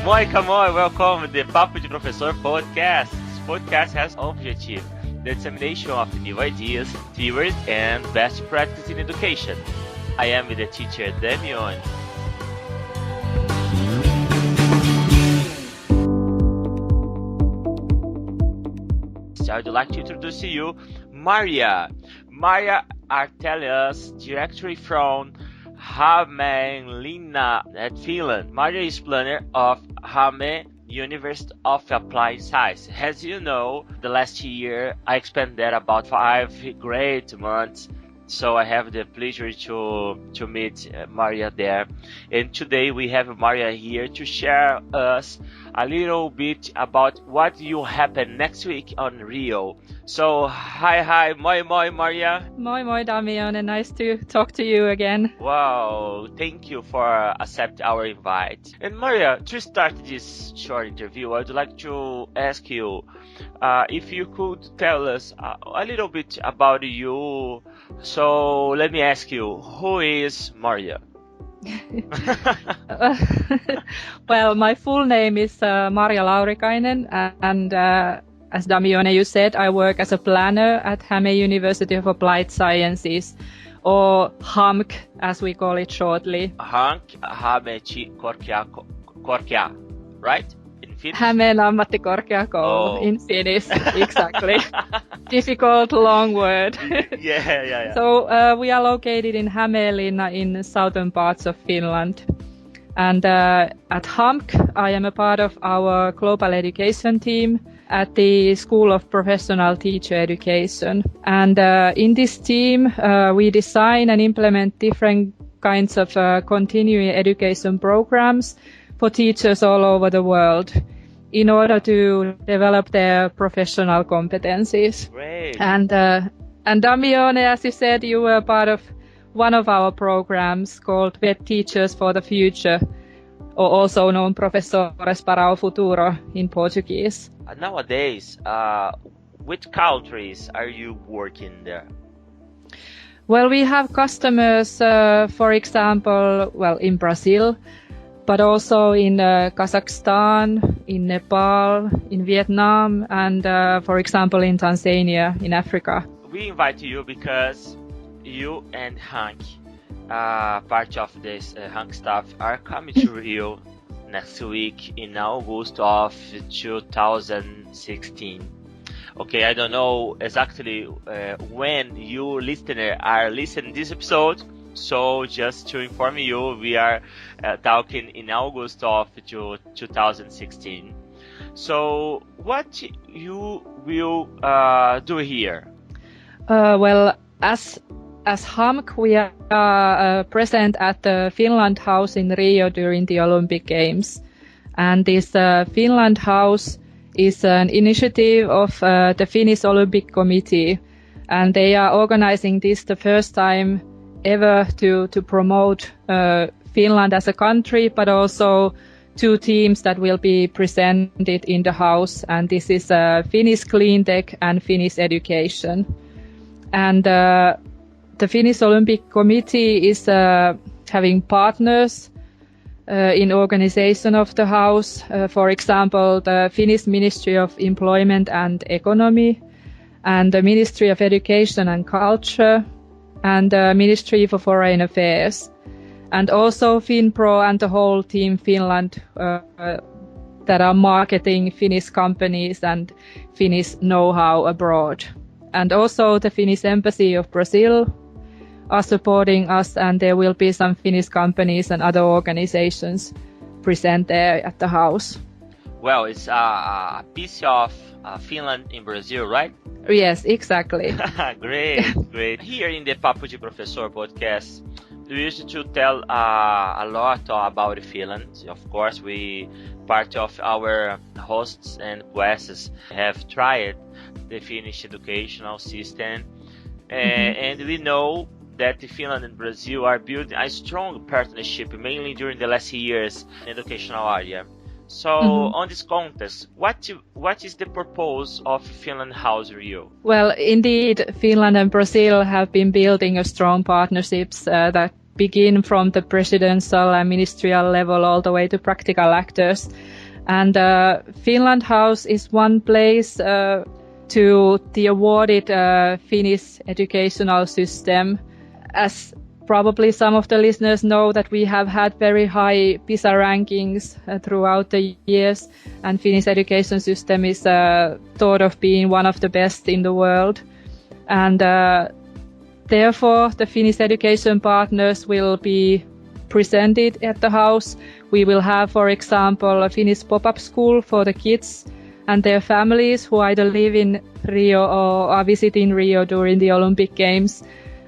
Moikka, welcome to the Papo de Professor podcast. This podcast has objective the dissemination of new ideas, theories, and best practices in education. I am the teacher Damian. I would like to introduce to you Maria. Maria are telling us directly from Hämeenlinna at Finland. Maria is planner of Hämeen University of Applied Science. As you know, the last year I spent there about 5 great months. So I have the pleasure to meet Maria there. And today we have Maria here to share us a little bit about what will happen next week on Rio. So hi, moi Maria. Moi Damian, and nice to talk to you again. Wow, thank you for accept our invite. And Maria, to start this short interview, I'd like to ask you if you could tell us a little bit about you. So let me ask you, who is Maria? Well, my full name is Marja Laurikainen, and as Damione, you said, I work as a planner at Hämeen University of Applied Sciences, or HAMK, as we call it shortly. HAMK, Korkea, right? In Finnish? Hämeen ammattikorkeakoulu, in Finnish, exactly. Difficult, long word. Yeah. So we are located in Hämeenlinna in southern parts of Finland. And at HAMK, I am a part of our global education team at the School of Professional Teacher Education. And in this team, we design and implement different kinds of continuing education programs for teachers all over the world in order to develop their professional competencies. Great. And Damione, as you said, you were part of one of our programs called VET Teachers for the Future, or also known Professores para o Futuro in Portuguese. Nowadays, which countries are you working there? Well, we have customers, for example, in Brazil, but also in Kazakhstan, in Nepal, in Vietnam, and, for example, in Tanzania, in Africa. We invite you because you and Hank, part of this Hank staff, are coming to Rio next week in August of 2016. Okay, I don't know exactly when you listener are listening this episode. So just to inform you, we are talking in August of 2016. So what you will do here? As HAMK, we are present at the Finland House in Rio during the Olympic Games. And this Finland House is an initiative of the Finnish Olympic Committee. And they are organizing this the first time ever to promote Finland as a country, but also 2 teams that will be presented in the house. And this is Finnish Cleantech and Finnish Education. And the Finnish Olympic Committee is having partners in organization of the house. For example, the Finnish Ministry of Employment and Economy, and the Ministry of Education and Culture, and the Ministry for Foreign Affairs, and also FinPro and the whole Team Finland that are marketing Finnish companies and Finnish know-how abroad. And also the Finnish Embassy of Brazil are supporting us, and there will be some Finnish companies and other organizations present there at the house. Well, it's a piece of Finland in Brazil, right? Yes, exactly. Great. Here in the Papo de Professor podcast, we used to tell a lot about Finland. Of course, part of our hosts and guests have tried the Finnish educational system, and we know that Finland and Brazil are building a strong partnership, mainly during the last years in the educational area. So, on this context, what is the purpose of Finland House Rio? Well, indeed, Finland and Brazil have been building a strong partnerships that begin from the presidential and ministerial level all the way to practical actors. And Finland House is one place to the awarded Finnish educational system. As probably some of the listeners know, that we have had very high PISA rankings throughout the years, and Finnish education system is thought of being one of the best in the world. And therefore, the Finnish education partners will be presented at the house. We will have, for example, a Finnish pop-up school for the kids and their families who either live in Rio or are visiting Rio during the Olympic Games.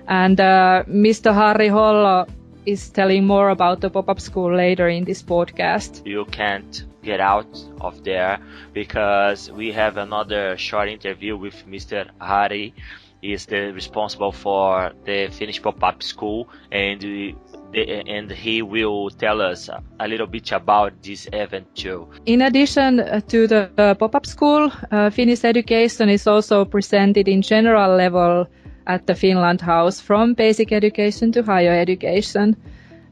And Mr. Harri Hollo is telling more about the pop-up school later in this podcast. You can't get out of there because we have another short interview with Mr. Harri. He is the responsible for the Finnish pop-up school, and he will tell us a little bit about this event too. In addition to the pop-up school, Finnish education is also presented in general level at the Finland House, from basic education to higher education.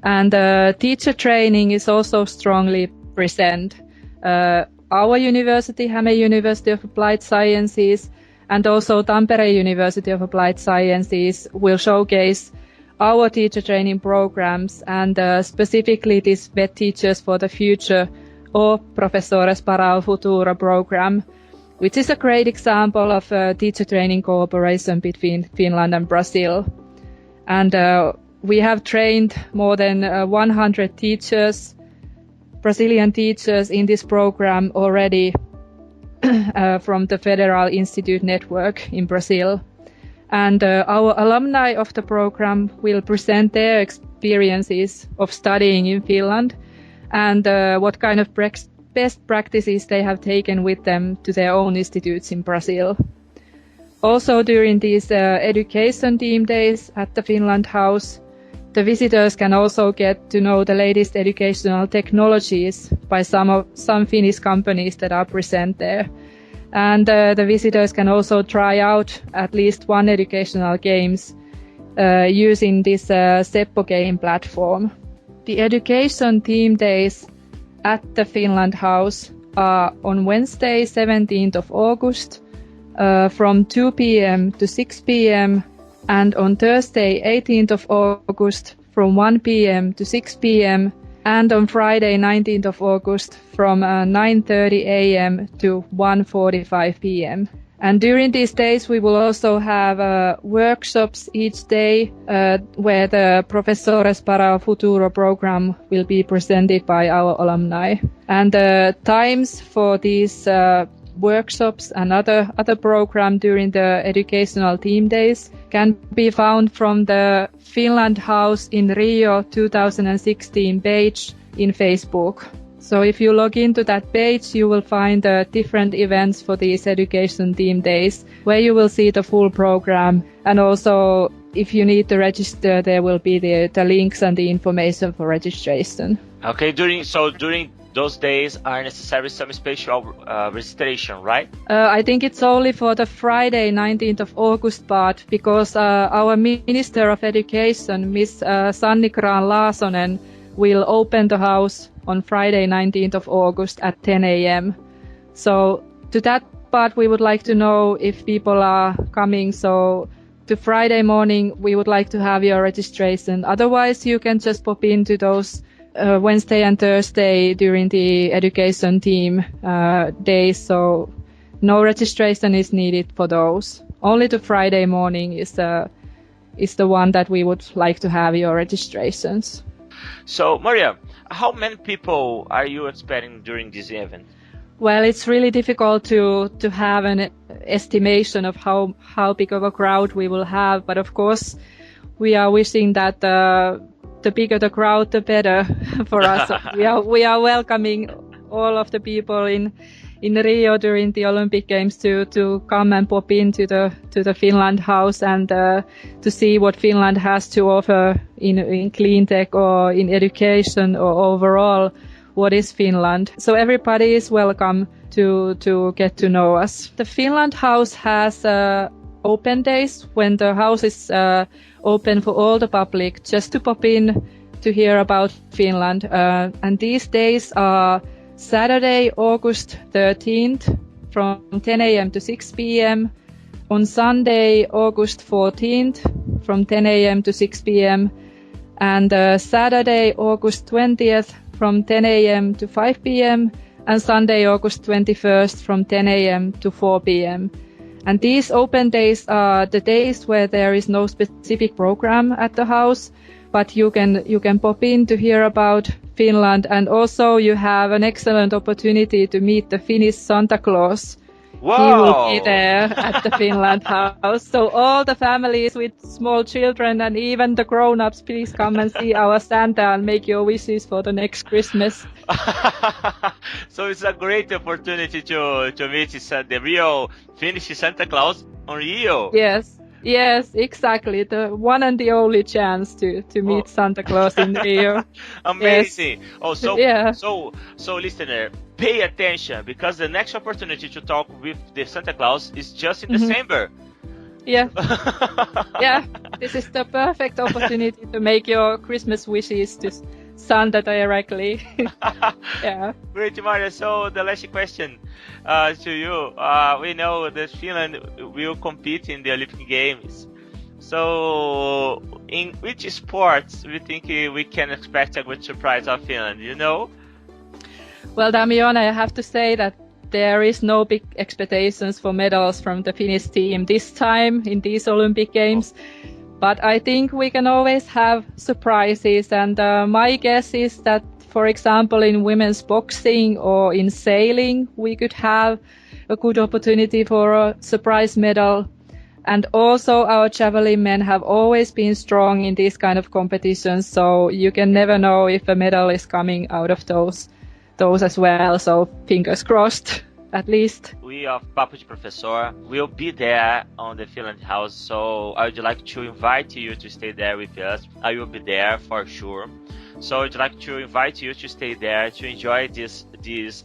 And teacher training is also strongly present. Our university, Häme University of Applied Sciences, and also Tampere University of Applied Sciences will showcase our teacher training programs, and specifically this VET Teachers for the Future or Professores para el Futuro program, which is a great example of teacher training cooperation between Finland and Brazil. And we have trained more than 100 teachers, Brazilian teachers, in this program already from the Federal Institute Network in Brazil. And our alumni of the program will present their experiences of studying in Finland and what kind of best practices they have taken with them to their own institutes in Brazil. Also, during these education team days at the Finland House, the visitors can also get to know the latest educational technologies by some Finnish companies that are present there. And the visitors can also try out at least one educational games using this Seppo game platform. The education theme days at the Finland House are on Wednesday, 17th of August, from 2 p.m. to 6 p.m. and on Thursday, 18th of August, from 1 p.m. to 6 p.m. and on Friday, 19th of August, from 9:30 a.m. to 1:45 p.m. And during these days, we will also have workshops each day where the Professores para el Futuro program will be presented by our alumni. And the times for these workshops and other program during the educational theme days can be found from the Finland House in Rio 2016 page in Facebook. So if you log into that page, you will find different events for these education theme days, where you will see the full program. And also, if you need to register, there will be the links and the information for registration. Okay, during those days are necessary some special registration, right? I think it's only for the Friday, 19th of August part, because our Minister of Education, Miss Sanni Grahn-Laasonen, will open the house on Friday, 19th of August at 10 a.m. So to that part, we would like to know if people are coming. So to Friday morning, we would like to have your registration. Otherwise, you can just pop into those Wednesday and Thursday during the education team days. So no registration is needed for those. Only the Friday morning is the one that we would like to have your registrations. So, Maria, how many people are you expecting during this event? Well, it's really difficult to have an estimation of how big of a crowd we will have. But of course, we are wishing that the bigger the crowd, the better for us. We are welcoming all of the people in Rio during the Olympic Games to come and pop into the Finland House and to see what Finland has to offer in clean tech or in education or overall what is Finland. So everybody is welcome to get to know us. The Finland House has open days when the house is open for all the public, just to pop in to hear about Finland. And these days are Saturday, August 13th from 10 a.m. to 6 p.m. On Sunday, August 14th from 10 a.m. to 6 p.m. And Saturday, August 20th from 10 a.m. to 5 p.m. and Sunday, August 21st from 10 a.m. to 4 p.m. And these open days are the days where there is no specific program at the house, but you can pop in to hear about Finland, and also you have an excellent opportunity to meet the Finnish Santa Claus. Whoa. He will be there at the Finland house. So all the families with small children and even the grown-ups, please come and see our Santa and make your wishes for the next Christmas. So it's a great opportunity to meet the real Finnish Santa Claus on Rio. Yes, exactly. The one and the only chance to meet Santa Claus in Rio. Amazing. Yes. Oh, so listener, pay attention, because the next opportunity to talk with the Santa Claus is just in December. Yeah. Yeah. This is the perfect opportunity to make your Christmas wishes to Santa directly. Yeah. Great, Maria. So the last question to you. We know that Finland will compete in the Olympic Games. So in which sports we think we can expect a good surprise of Finland, you know? Well, Damian, I have to say that there is no big expectations for medals from the Finnish team this time in these Olympic Games. But I think we can always have surprises, and my guess is that, for example, in women's boxing or in sailing, we could have a good opportunity for a surprise medal. And also our javelin men have always been strong in these kind of competitions, so you can never know if a medal is coming out of those as well. So fingers crossed, at least. We of Papo de Professor will be there on the Finland house, so I would like to invite you to stay there with us. I will be there for sure. So I'd like to invite you to stay there to enjoy this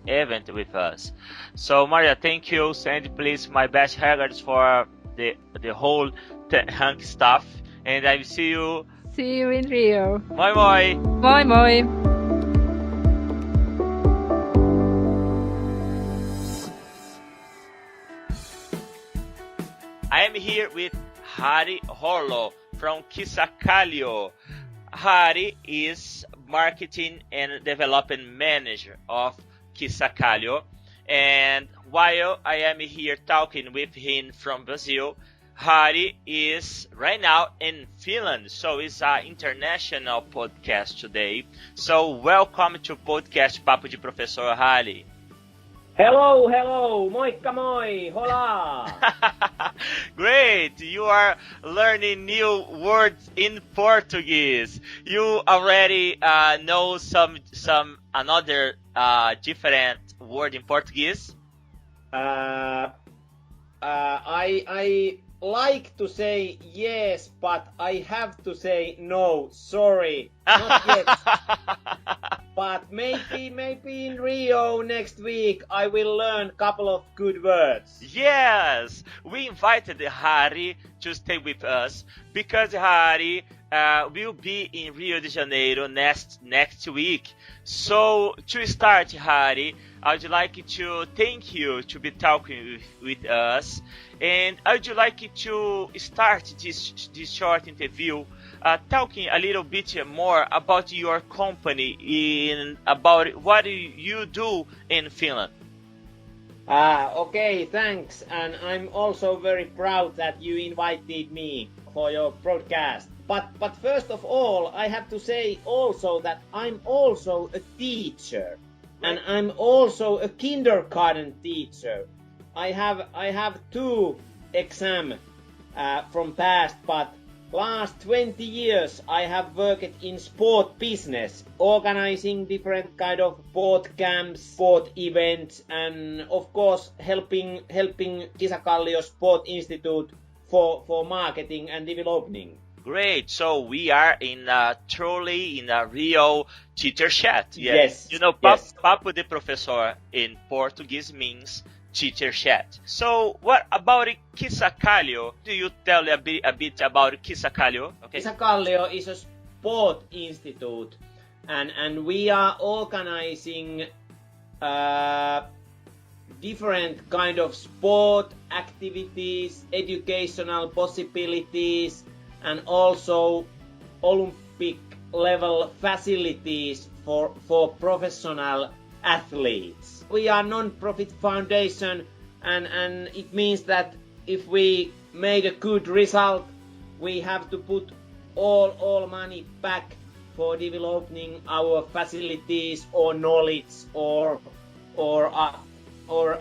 event with us. So Maria, thank you. Send please my best regards for the whole Hank staff, and I will see you. See you in Rio. Moi moi. Moi moi. I am here with Hari Horlo from Kisakallio. Hari is marketing and development manager of Kisakallio. And while I am here talking with him from Brazil, Hari is right now in Finland. So it's an international podcast today. So welcome to Podcast Papo de Professor, Hari. Hello, moikka moi, hola! Great, you are learning new words in Portuguese. You already know some another different word in Portuguese? I like to say yes, but I have to say no, sorry, not yet. But maybe in Rio next week I will learn a couple of good words. Yes, we invited Hari to stay with us because Hari will be in Rio de Janeiro next week. So to start, Hari, I would like to thank you to be talking with us, and I would like to start this short interview talking a little bit more about your company and about what you do in Finland. Okay, thanks, and I'm also very proud that you invited me for your broadcast. But first of all, I have to say also that I'm also a teacher, and I'm also a kindergarten teacher. I have 2 exams from past, but last 20 years I have worked in sport business, organizing different kind of sport camps, sport events, and of course helping Kisakallio Sport Institute for marketing and developing. Great. So we are truly in a real teacher chat. Yes. You know, yes. Papo de Professor in Portuguese means teachers yet. So what about Kisakallio? Do you tell a bit about Kisakallio? Okay. Kisakallio is a sport institute, and we are organizing different kind of sport activities, educational possibilities, and also Olympic level facilities for professional athletes. We are non-profit foundation, and it means that if we made a good result, we have to put all money back for developing our facilities or knowledge or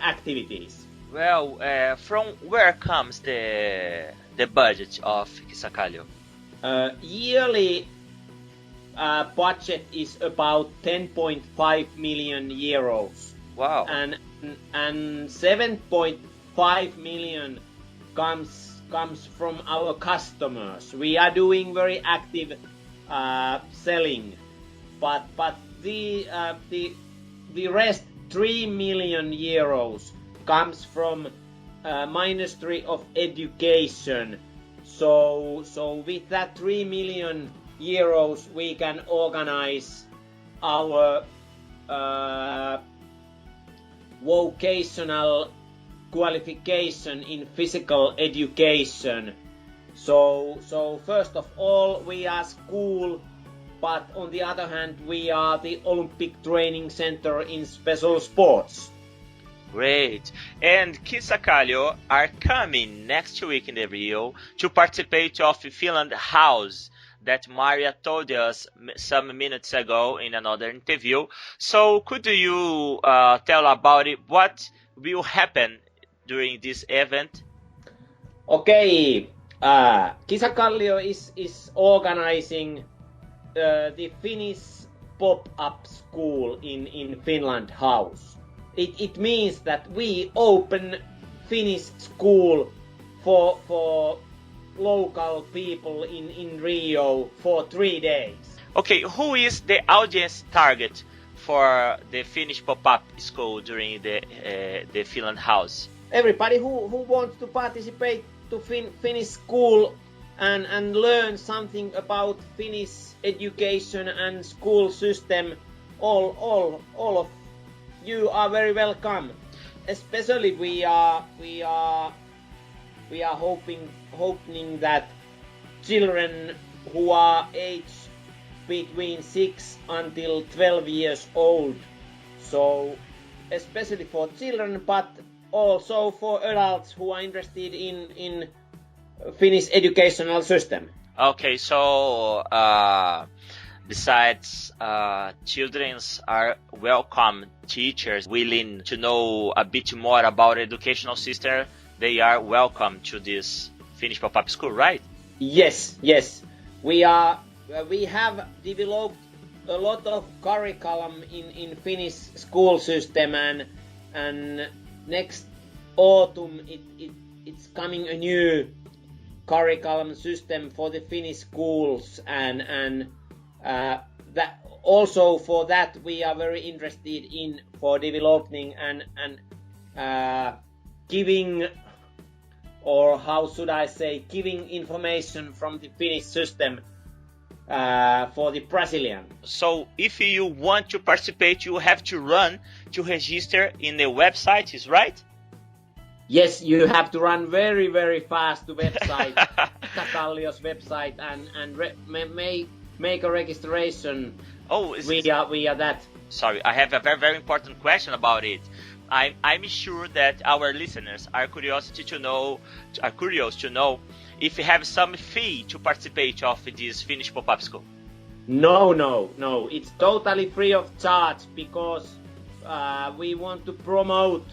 activities. Well, from where comes the budget of Kisakallio? Yearly budget is about 10.5 million euros. Wow. And 7.5 million comes from our customers. We are doing very active selling, but the rest 3 million euros comes from Ministry of Education. So with that 3 million euros we can organize our vocational qualification in physical education. So first of all we are school, but on the other hand we are the Olympic training center in special sports. Great. And Kisakallio are coming next week in the Rio to participate of Finland House that Maria told us some minutes ago in another interview. So could you tell about it? What will happen during this event? Okay, Kisakallio is organizing the Finnish pop-up school in Finland House. It means that we open Finnish school for local people in Rio for 3 days. Okay, who is the audience target for the Finnish pop-up school during the Finland House? Everybody who wants to participate to Finnish school and learn something about Finnish education and school system, all of you are very welcome. Especially we are hoping that children who are aged between 6 until 12 years old. So especially for children, but also for adults who are interested in Finnish educational system. Okay, so besides children are welcome, teachers willing to know a bit more about educational system, they are welcome to this Finnish pop-up school, right? Yes. We have developed a lot of curriculum in Finnish school system, and next autumn it's coming a new curriculum system for the Finnish schools, and that also for that we are very interested in for developing and giving, or how should I say, giving information from the Finnish system for the Brazilian. So if you want to participate, you have to run to register in the website, is right? Yes, you have to run very, very fast to website, Kisakallio's website, and make a registration via that. Sorry, I have a very, very important question about it. I'm sure that our listeners are curious to know if you have some fee to participate of this Finnish pop-up school. No. It's totally free of charge because we want to promote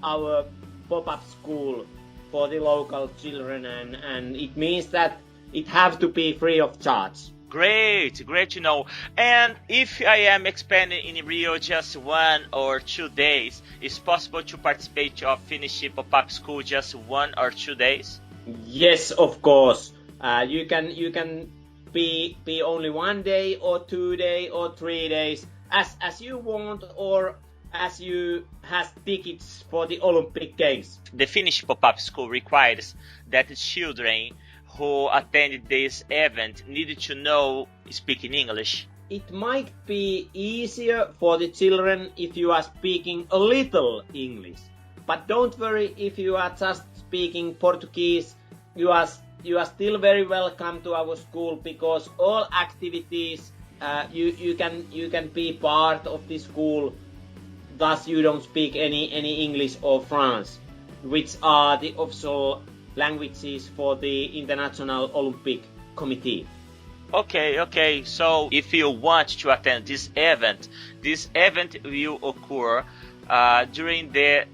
our pop-up school for the local children, and it means that it have to be free of charge. Great to know. And if I am expanding in Rio just 1 or 2 days, is possible to participate of Finnish pop-up school just 1 or 2 days? Yes, of course. You can be only 1 day or 2 days or 3 days as you want, or as you has tickets for the Olympic Games. The Finnish pop-up school requires that the children who attend this event need to know speaking English. It might be easier for the children if you are speaking a little English. But don't worry if you are just speaking Portuguese. You are still very welcome to our school because all activities you can be part of the school. Thus you don't speak any English or French, which are the official languages for the International Olympic Committee. Okay. So if you want to attend this event will occur during the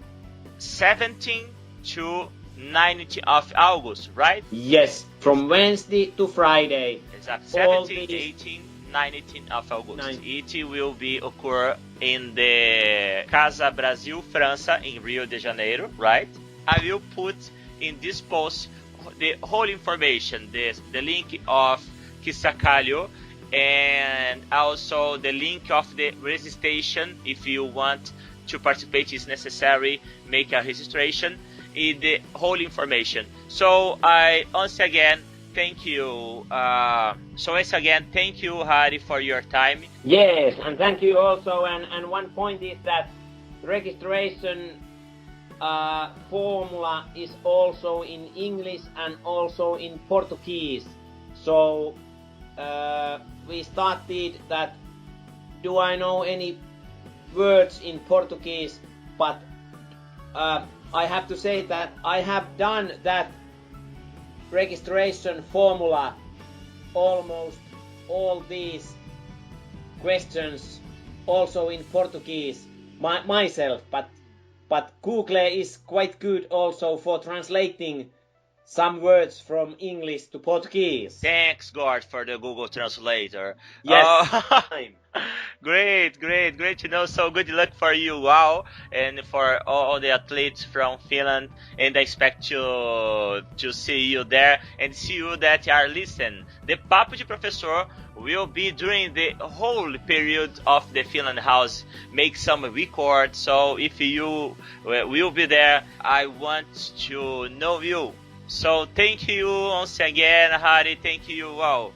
17th to 19th of August, right? Yes, from Wednesday to Friday. Exactly. 17th, 18th, 19th of August. It will be occur in the Casa Brasil França in Rio de Janeiro, right? I will put in this post the whole information, the link of Kisacalho, and also the link of the registration. If you want to participate, is necessary, make a registration, in the whole information. So I once again thank you. Thank you, Harry, for your time. Yes, and thank you also. And one point is that registration formula is also in English and also in Portuguese. So we started that. Do I know any words in Portuguese? But I have to say that I have done that registration formula, almost all these questions also in Portuguese myself, but Google is quite good also for translating some words from English to Portuguese. Thanks God for the Google Translator. Yes. Great to know. So good luck for you, wow, and for all the athletes from Finland, and I expect to see you there and see you that are listening. The Papo de Professor will be during the whole period of the Finland House, make some records. So if you will be there, I want to know you. So thank you once again, Harry. Thank you, wow.